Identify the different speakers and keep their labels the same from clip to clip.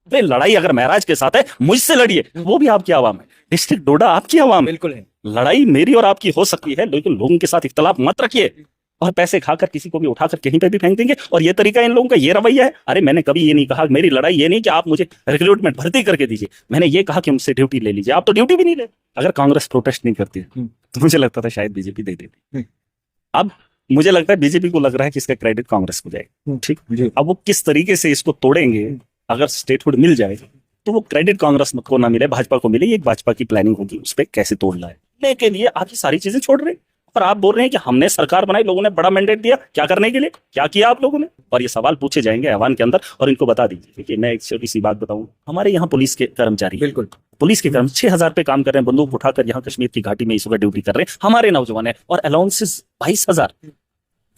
Speaker 1: अरे लड़ाई अगर महराज के साथ है मुझसे लड़िए, वो भी आपकी आवाम है, डिस्ट्रिक्ट डोडा आपकी आवाम है।
Speaker 2: बिल्कुल है।
Speaker 1: लड़ाई मेरी और आपकी हो सकती है, लेकिन लोगों के साथ इख्तलाफ मत रखिए और पैसे खाकर किसी को भी उठाकर कहीं पे भी फेंक देंगे। और ये तरीका इन लोगों का, ये रवैया है। अरे मैंने कभी ये नहीं कहा, मेरी लड़ाई ये नहीं कि आप मुझे रिक्रूटमेंट भर्ती करके दीजिए, मैंने ये कहा कि मुझसे ड्यूटी ले लीजिए। आप तो ड्यूटी भी नहीं ले। अगर कांग्रेस प्रोटेस्ट नहीं करती तो मुझे लगता था शायद बीजेपी दे देती। अब मुझे लगता है बीजेपी को लग रहा है कि इसका क्रेडिट कांग्रेस को जाएगा। ठीक, अब वो किस तरीके से इसको तोड़ेंगे, अगर स्टेटहुड मिल जाए तो वो क्रेडिट कांग्रेस को ना मिले, भाजपा को मिले। ये भाजपा की प्लानिंग होगी उस पर कैसे तोड़ना है। लेकिन ये आप ये सारी चीजें छोड़ रहे हैं और आप बोल रहे हैं कि हमने सरकार बनाई, लोगों ने बड़ा मैंडेट दिया, क्या करने के लिए, क्या किया आप लोगों ने। और ये सवाल पूछे जाएंगे ऐवान के अंदर और इनको बता दीजिए कि मैं एक छोटी सी बात बताऊं, हमारे यहाँ पुलिस के कर्मचारी,
Speaker 2: बिल्कुल
Speaker 1: पुलिस के कर्मचारी 6,000 पे काम कर रहे हैं, बंदूक उठाकर यहाँ कश्मीर की घाटी में इस वक्त ड्यूटी कर रहे हैं, हमारे नौजवान है। और अलाउंसेस 22,000,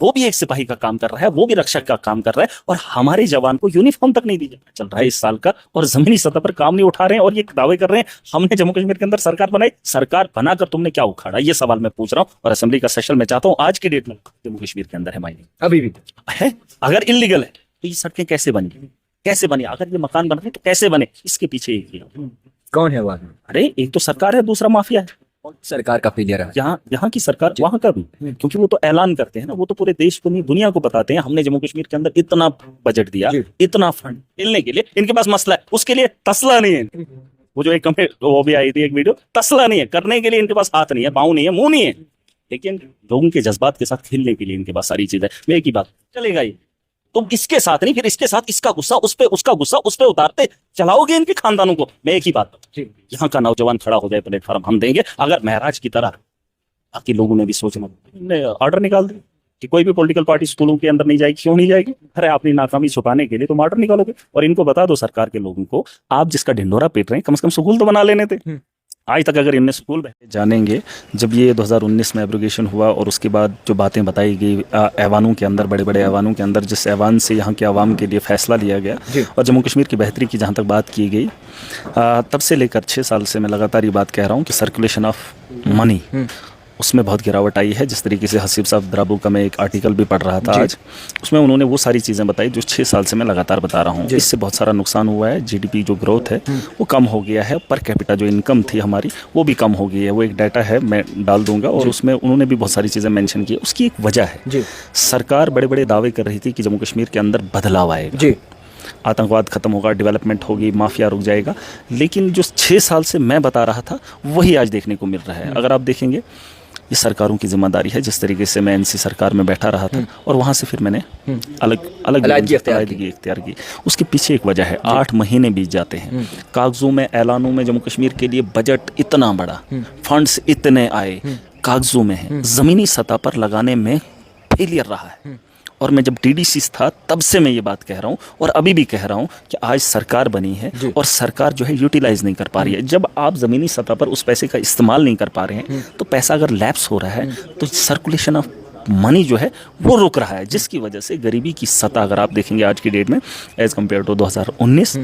Speaker 1: वो भी एक सिपाही का काम कर रहा है, वो भी रक्षक का काम कर रहा है, और हमारे जवान को यूनिफॉर्म तक नहीं दी चल रहा है इस साल का, और जमीनी सतह पर काम नहीं उठा रहे हैं। और ये दावे कर रहे हैं हमने जम्मू कश्मीर के अंदर सरकार बनाई। सरकार बनाकर तुमने क्या उखाड़ा, ये सवाल मैं पूछ रहा हूँ। और असेंबली का सेशन में चाहता हूँ, आज की डेट में जम्मू कश्मीर के अंदर है माइनिंग
Speaker 2: अभी भी
Speaker 1: है। अगर इलीगल है तो ये सड़कें कैसे बनी, कैसे बनी? अगर ये मकान बन रहे तो कैसे बने? इसके पीछे एक
Speaker 2: कौन है वो आदमी?
Speaker 1: अरे एक तो सरकार है, दूसरा माफिया है।
Speaker 2: सरकार का फेलियर है।
Speaker 1: यहाँ की सरकार, वहां का भी, क्योंकि वो तो ऐलान करते हैं ना, वो तो पूरे देश को नहीं दुनिया को बताते हैं हमने जम्मू कश्मीर के अंदर इतना बजट दिया, इतना फंड मिलने के लिए। इनके पास मसला है, उसके लिए तसला नहीं है। वो जो एक वो भी आई थी एक वीडियो, तसला नहीं है करने के लिए, इनके पास हाथ नहीं है, पाँव नहीं है, मुंह नहीं है, लेकिन लोगों के जज्बात के साथ खेलने के लिए इनके पास सारी चीजें। मैं एक ही बात चलेगा, ये तुम इसके साथ नहीं, फिर इसके साथ इसका गुस्सा उस पे, उसका गुस्सा उस पे उतारते चलाओगे इनके खानदानों को। मैं एक ही बात, यहाँ का नौजवान खड़ा हो जाए, प्लेटफॉर्म हम देंगे। अगर महराज की तरह बाकी लोगों ने भी सोचना, ऑर्डर निकाल दे कि कोई भी पॉलिटिकल पार्टी स्कूलों के अंदर नहीं जाएगी। क्यों नहीं जाएगी? अरे अपनी नाकामी छुपाने के लिए तुम ऑर्डर निकालोगे। और इनको बता दो सरकार के लोगों को, आप जिसका ढिंडोरा पीट रहे हैं, कम से कम स्कूल तो बना लेने थे। आज तक अगर इनने स्कूल जानेंगे, जब ये 2019 में एब्रोगेशन हुआ और उसके बाद जो बातें बताई गई ऐवानों के अंदर, बड़े बड़े ऐवानों के अंदर, जिस ऐवान से यहाँ के आवाम के लिए फ़ैसला लिया गया और जम्मू कश्मीर की बेहतरी की जहाँ तक बात की गई, तब से लेकर 6 साल से मैं लगातार ये बात कह रहा हूँ कि सर्कुलेशन ऑफ मनी उसमें बहुत गिरावट आई है। जिस तरीके से हसीब साहब द्राबू का मैं एक आर्टिकल भी पढ़ रहा था आज, उसमें उन्होंने वो सारी चीज़ें बताई जो 6 साल से मैं लगातार बता रहा हूँ। इससे बहुत सारा नुकसान हुआ है। जीडीपी जो ग्रोथ है वो कम हो गया है, पर कैपिटा जो इनकम थी हमारी वो भी कम हो गई है। वो एक डाटा है, मैं डाल दूंगा, और उसमें उन्होंने भी बहुत सारी चीज़ें मैंशन की। उसकी एक वजह है, सरकार बड़े बड़े दावे कर रही थी कि जम्मू कश्मीर के अंदर बदलाव आएगा, आतंकवाद खत्म होगा, डेवलपमेंट होगी, माफिया रुक जाएगा। लेकिन जो 6 साल से मैं बता रहा था वही आज देखने को मिल रहा है। अगर आप देखेंगे, ये सरकारों की जिम्मेदारी है। जिस तरीके से मैं एनसी सरकार में बैठा रहा था और वहाँ से फिर मैंने अलग इख्तियार की, उसके पीछे एक वजह है। 8 महीने बीत जाते हैं, कागजों में, ऐलानों में जम्मू कश्मीर के लिए बजट इतना बड़ा, फंड्स इतने आए, कागजों में है, ज़मीनी सतह पर लगाने में फेलियर रहा है। और मैं जब डीडीसी था तब से मैं ये बात कह रहा हूँ और अभी भी कह रहा हूँ कि आज सरकार बनी है और सरकार जो है यूटिलाइज नहीं कर पा रही है। जब आप ज़मीनी सतह पर उस पैसे का इस्तेमाल नहीं कर पा रहे हैं तो पैसा अगर लैप्स हो रहा है तो सर्कुलेशन ऑफ मनी जो है वो रुक रहा है, जिसकी वजह से गरीबी की सतह अगर आप देखेंगे आज की डेट में एज़ कम्पेयर टू 2019,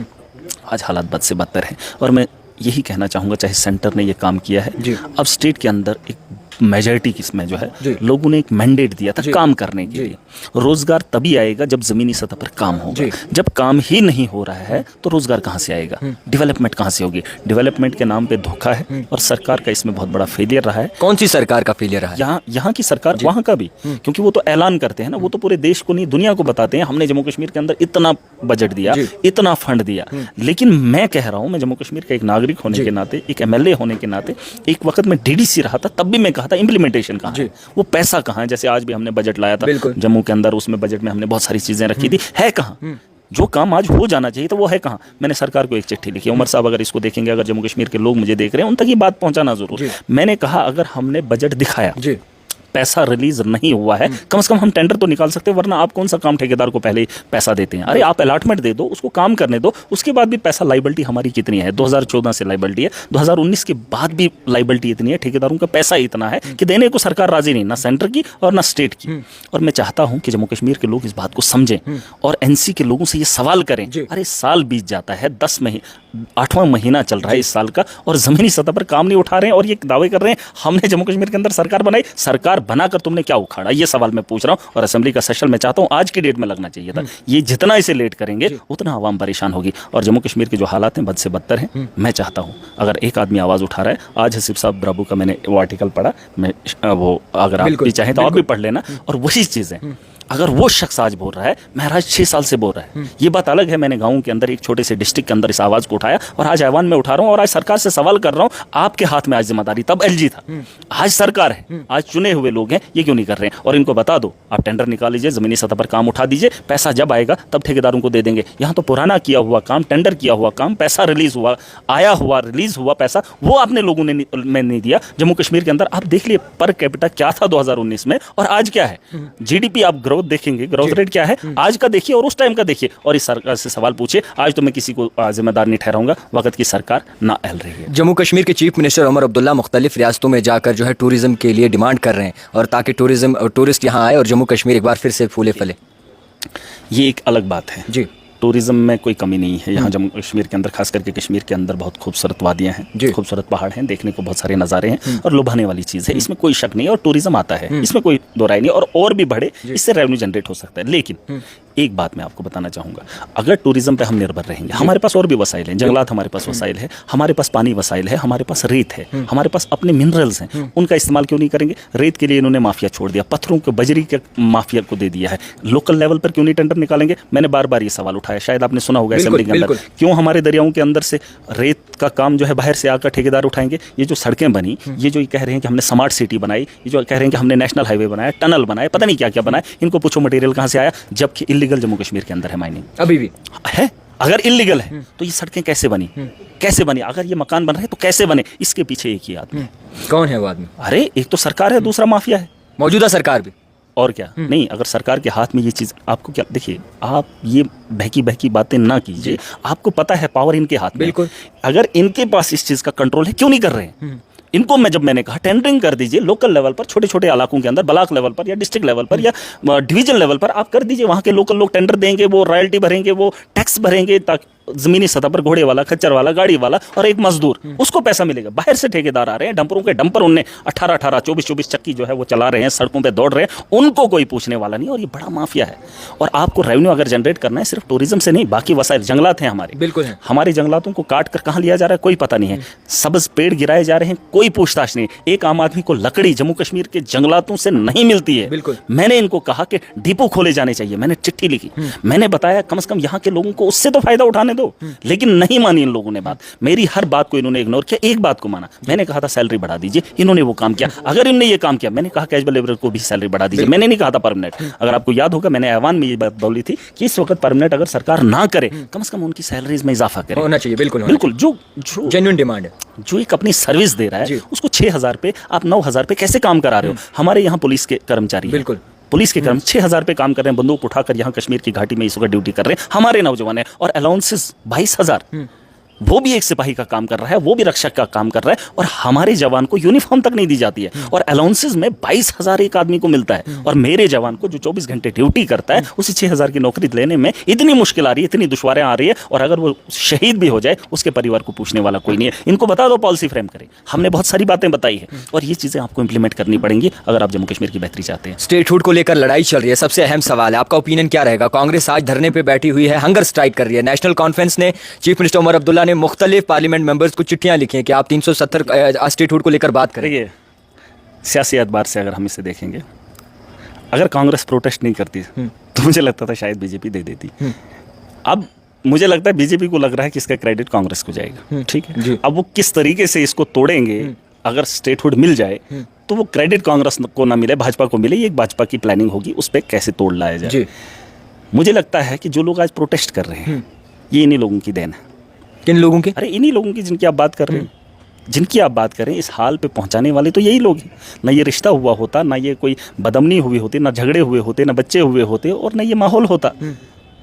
Speaker 1: आज हालात बद से बदतर हैं। और मैं यही कहना चाहूँगा, चाहे सेंटर ने ये काम किया है, अब स्टेट के अंदर एक मेजॉरिटी किसमें जो है लोगों ने एक मैंडेट दिया था काम करने के लिए। रोजगार तभी आएगा जब जमीनी सतह पर काम होगा। जब काम ही नहीं हो रहा है तो रोजगार कहाँ से आएगा, डेवलपमेंट कहाँ से होगी? डेवलपमेंट के नाम पे धोखा है और सरकार का इसमें बहुत बड़ा फेलियर रहा है।
Speaker 2: कौन सी सरकार का फेलियर रहा है?
Speaker 1: यहाँ की सरकार, वहाँ का भी, क्योंकि वो तो ऐलान करते हैं ना, वो तो पूरे देश को नहीं दुनिया को बताते हैं हमने जम्मू कश्मीर के अंदर इतना बजट दिया, इतना फंड दिया। लेकिन मैं कह रहा हूँ, मैं जम्मू कश्मीर का एक नागरिक होने के नाते, एक एमएलए होने के नाते, एक वक्त में डीडीसी रहा था, तब भी मैं कहा था इम्प्लीमेंटेशन कहाँ है, वो पैसा कहाँ है? जैसे आज भी हमने बजट लाया था जम्मू के अंदर, उसमें बजट में हमने बहुत सारी चीजें रखी थी, है कहाँ? जो काम आज हो जाना चाहिए तो वो है कहाँ? मैंने सरकार को एक चिट्ठी लिखी, उमर साहब अगर इसको देखेंगे, अगर जम्मू कश्मीर के लोग मुझे देख रहे हैं, उन तक ये बात पहुंचाना जरूर। मैंने कहा अगर हमने बजट दिखाया, पैसा रिलीज नहीं हुआ है, कम से कम हम टेंडर तो निकाल सकते हैं, वरना आप कौन सा काम ठेकेदार को पहले ही पैसा देते हैं? अरे आप अलॉटमेंट दे दो, उसको काम करने दो, उसके बाद भी पैसा, लाइबिलिटी हमारी कितनी है? 2014 से लाइबिलिटी है, 2019 के बाद भी लाइबिलिटी इतनी है, ठेकेदारों का पैसा इतना है कि देने को सरकार राजी नहीं, ना सेंटर की और ना स्टेट की। और मैं चाहता हूं कि जम्मू कश्मीर के लोग इस बात को समझें और एनसी के लोगों से ये सवाल करें। अरे साल बीत जाता है, 10 महीने, 8वां महीना चल रहा है इस साल का, और जमीनी सतह पर काम नहीं उठा रहे हैं और ये दावे कर रहे हैं हमने जम्मू कश्मीर के अंदर सरकार बनाई। सरकार बनाकर तुमने क्या उखाड़ा, ये सवाल मैं पूछ रहा हूं। और असेंबली का सेशन मैं चाहता हूं आज की डेट में लगना चाहिए था। ये जितना इसे लेट करेंगे उतना आवाम परेशान होगी, और जम्मू कश्मीर के जो हालात हैं बद से बदतर हैं। मैं चाहता हूं अगर एक आदमी आवाज उठा रहा है, आज हसीब साहब ब्राबू का मैंने वो आर्टिकल पढ़ा, मैं वो अगर आप भी चाहें तो आप भी पढ़ लेना, और वही चीज़ है। अगर वो शख्स आज बोल रहा है महराज 6 साल से बोल रहा है, ये बात अलग है। मैंने गांव के अंदर एक छोटे से डिस्ट्रिक्ट के अंदर इस आवाज को उठाया और आज ऐवान में उठा रहा हूं और आज सरकार से सवाल कर रहा हूं। आपके हाथ में आज जिम्मेदारी, तब एलजी था, आज सरकार है, आज चुने हुए लोग हैं, ये क्यों नहीं कर रहे हैं? और इनको बता दो आप टेंडर निकाल लीजिए, जमीनी सतह पर काम उठा दीजिए, पैसा जब आएगा तब ठेकेदारों को दे देंगे। यहाँ तो पुराना किया हुआ काम, टेंडर किया हुआ काम, पैसा रिलीज हुआ, आया हुआ रिलीज हुआ पैसा, वो आपने लोगों ने नहीं दिया। जम्मू कश्मीर के अंदर आप देख लिए पर कैपिटा क्या था 2019 में और आज क्या है। जीडीपी आप ग्रोथ देखेंगे, ग्रोथ रेट क्या है आज का देखिए और उस टाइम का देखिए, और इस सरकार से सवाल पूछिए। आज तो मैं किसी को जिम्मेदार नहीं ठहराऊंगा, वक्त की सरकार ना अहल रही है।
Speaker 2: जम्मू कश्मीर के चीफ मिनिस्टर उमर अब्दुल्ला मुख्तलिफ रियासतों में जाकर जो है टूरिज्म के लिए डिमांड कर रहे हैं, और ताकि टूरिस्ट यहाँ आए और जम्मू कश्मीर एक बार फिर से फूले फले।
Speaker 1: ये एक अलग बात है
Speaker 2: जी।
Speaker 1: टूरिज्म में कोई कमी नहीं है यहाँ जम्मू कश्मीर के अंदर, खास करके कश्मीर के अंदर बहुत खूबसूरत वादियाँ हैं, खूबसूरत पहाड़ हैं, देखने को बहुत सारे नज़ारे हैं और लुभाने वाली चीज़ है, इसमें कोई शक नहीं है। और टूरिज्म आता है, इसमें कोई दो राय नहीं, और भी बढ़े, इससे रेवेन्यू जनरेट हो सकता है। लेकिन एक बात मैं आपको बताना चाहूँगा, अगर टूरिज्म पे हम निर्भर रहेंगे, हमारे पास और भी वसाइल हैं, जंगलात हमारे पास वसाइल है, हमारे पास पानी वसाइल है, हमारे पास रेत है, हमारे पास अपने मिनरल्स हैं, उनका इस्तेमाल क्यों नहीं करेंगे? रेत के लिए इन्होंने माफिया छोड़ दिया, पत्थरों को बजरी के माफिया को दे दिया है, लोकल लेवल पर क्यों नहीं टेंडर निकालेंगे? मैंने बार बार ये सवाल उठाया, शायद आपने सुना होगा असेंबली के अंदर, क्यों हमारे दरियाओं के अंदर से रेत का काम जो है बाहर से आकर ठेकेदार उठाएंगे? ये जो सड़कें बनी, ये जो कह रहे हैं कि हमने स्मार्ट सिटी बनाई, ये जो कह रहे हैं कि हमने नेशनल हाईवे बनाया, टनल बनाए, पता नहीं क्या क्या बनाए, इनको पूछो मटेरियल कहाँ से आया, जबकि इलीगल जम्मू कश्मीर के अंदर है माइनिंग, अभी भी है। अगर इलीगल है तो ये सड़कें कैसे बनी, कैसे बनी? अगर ये मकान बन रहे तो कैसे बने? इसके पीछे एक ही आदमी।
Speaker 2: कौन है वो आदमी?
Speaker 1: अरे एक तो सरकार है, दूसरा माफिया है,
Speaker 2: मौजूदा सरकार भी।
Speaker 1: और क्या नहीं, अगर सरकार के हाथ में ये चीज़, आपको क्या देखिए, आप ये बहकी बहकी बातें ना कीजिए, आपको पता है पावर इनके हाथ में।
Speaker 2: बिल्कुल।
Speaker 1: अगर इनके पास इस चीज़ का कंट्रोल है, क्यों नहीं कर रहे हैं? इनको मैंने कहा टेंडरिंग कर दीजिए लोकल लेवल पर, छोटे छोटे इलाकों के अंदर, ब्लॉक लेवल पर या डिस्ट्रिक्ट लेवल पर या डिवीजन लेवल पर आप कर दीजिए। वहाँ के लोकल लोग टेंडर देंगे, वो रॉयल्टी भरेंगे, वो टैक्स भरेंगे, ताकि जमीनी सतह पर घोड़े वाला, खच्चर वाला, गाड़ी वाला और एक मजदूर, उसको पैसा मिलेगा। बाहर से ठेकेदार आ रहे हैं, डंपरों के डंपर उनने 18-18, 24-24 चक्की जो है वो चला रहे हैं, सड़कों पे दौड़ रहे हैं, उनको कोई पूछने वाला नहीं। और ये बड़ा माफिया है। और आपको रेवेन्यू अगर जनरेट करना है सिर्फ टूरिज्म से नहीं, बाकी वसाइल, जंगलात हैं हमारे,
Speaker 2: बिल्कुल है, हमारे
Speaker 1: जंगलातों को काट कर कहाँ लिया जा रहा है कोई पता नहीं है, सब्ज पेड़ गिराए जा रहे हैं, कोई पूछताछ नहीं। एक आम आदमी को लकड़ी जम्मू कश्मीर के जंगलातों से नहीं मिलती है।
Speaker 2: बिल्कुल।
Speaker 1: मैंने इनको कहा कि डिपो खोले जाने चाहिए, मैंने चिट्ठी लिखी, मैंने बताया कम से कम यहाँ के लोगों को उससे तो फायदा उठाने दो, लेकिन नहीं मानी इन लोगों ने बात। मेरी हर बात को इन्होंने इग्नोर किया, एक बात को माना, मैंने कहा था सैलरी बढ़ा दीजिए, इन्होंने वो काम किया। अगर इन्होंने ये काम किया, मैंने कहा कैजुअल लेबर को भी सैलरी बढ़ा दीजिए, मैंने नहीं कहा था परमानेंट। अगर आपको याद होगा मैंने ऐवान में ये बात बोली थी कि इस वक्त परमानेंट अगर सरकार ना करे, कम से कम उनकी सैलरीज में इजाफा करे,
Speaker 2: होना चाहिए। बिल्कुल
Speaker 1: बिल्कुल, जो
Speaker 2: जेन्युइन डिमांड है,
Speaker 1: जो एक अपनी सर्विस दे रहा है उसको 6,000 पे आप 9,000 पे कैसे काम करा रहे हो? हमारे यहाँ पुलिस के कर्मचारी, बिल्कुल पुलिस के कर्म 6,000 पे काम कर रहे हैं, बंदूक उठाकर यहाँ कश्मीर की घाटी में इस वक्त ड्यूटी कर रहे हैं, हमारे नौजवान है। और अलाउंसेस 22,000, वो भी एक सिपाही का काम कर रहा है, वो भी रक्षक का काम कर रहा है, और हमारे जवान को यूनिफॉर्म तक नहीं दी जाती है। और अलाउंसेस में 22,000 एक आदमी को मिलता है, और मेरे जवान को जो 24 घंटे ड्यूटी करता है उसी 6,000 की नौकरी लेने में इतनी मुश्किल आ रही है, इतनी दुश्वारें आ रही है। और अगर वो शहीद भी हो जाए उसके परिवार को पूछने वाला कोई नहीं है। इनको बता दो, पॉलिसी फ्रेम करें। हमने बहुत सारी बातें बताई है और ये चीज़ें आपको इंप्लीमेंट करनी पड़ेंगी अगर आप जम्मू कश्मीर की बेहतरी चाहते हैं।
Speaker 2: स्टेटहुड को लेकर लड़ाई चल रही है, सबसे अहम सवाल है, आपका ओपिनियन क्या रहेगा? कांग्रेस आज धरने पे बैठी हुई है, हंगर स्ट्राइक कर रही है। नेशनल कॉन्फ्रेंस ने, चीफ मिनिस्टर उमर अब्दुल्ला ने मुख्तलिफ पार्लियामेंट मेंबर्स को चिट्ठियां लिखी हैं कि आप 370 स्टेटहुड को लेकर बात करें।
Speaker 1: सियासी एतबार से अगर हम इसे देखेंगे, अगर कांग्रेस प्रोटेस्ट नहीं करती तो मुझे लगता था शायद बीजेपी दे देती। अब मुझे लगता है बीजेपी को लग रहा है कि इसका क्रेडिट कांग्रेस को जाएगा। ठीक है, अब वो किस तरीके से इसको तोड़ेंगे, अगर स्टेटहुड मिल जाए तो वो क्रेडिट कांग्रेस को ना मिले, भाजपा को मिले, ये एक भाजपा की प्लानिंग होगी, उस पर कैसे तोड़ लाया जाए। मुझे लगता है कि जो लोग आज प्रोटेस्ट कर रहे हैं ये इन्हीं लोगों की देन है।
Speaker 2: किन लोगों के?
Speaker 1: अरे इन्हीं लोगों की जिनकी आप बात कर रहे हैं, जिनकी आप बात करें, इस हाल पे पहुंचाने वाले तो यही लोग हैं। ना ये रिश्ता हुआ होता, ना ये कोई बदमनी हुई होती, ना झगड़े हुए होते, ना बच्चे हुए होते, और ना ये माहौल होता।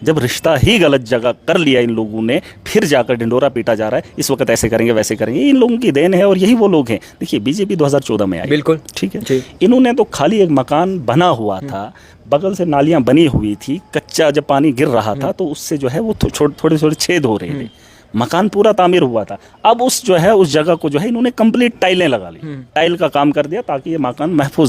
Speaker 1: जब रिश्ता ही गलत जगह कर लिया इन लोगों ने, फिर जाकर ढिंडोरा पीटा जा रहा है, इस वक्त ऐसे करेंगे वैसे करेंगे, इन लोगों की देन है। और यही वो लोग हैं। देखिए बीजेपी 2014 में आई, बिल्कुल ठीक है, इन्होंने तो खाली एक मकान बना हुआ था, बगल से नालियां बनी हुई थी, कच्चा जब पानी गिर रहा था तो उससे जो है वो थोड़े थोड़े छेद हो रहे थे, मकान पूरा तामीर हुआ था, अब उस जो है उस जगह को जो है इन्होंने कंप्लीट टाइलें लगा ली, टाइल का काम कर दिया ताकि ये मकान महफूज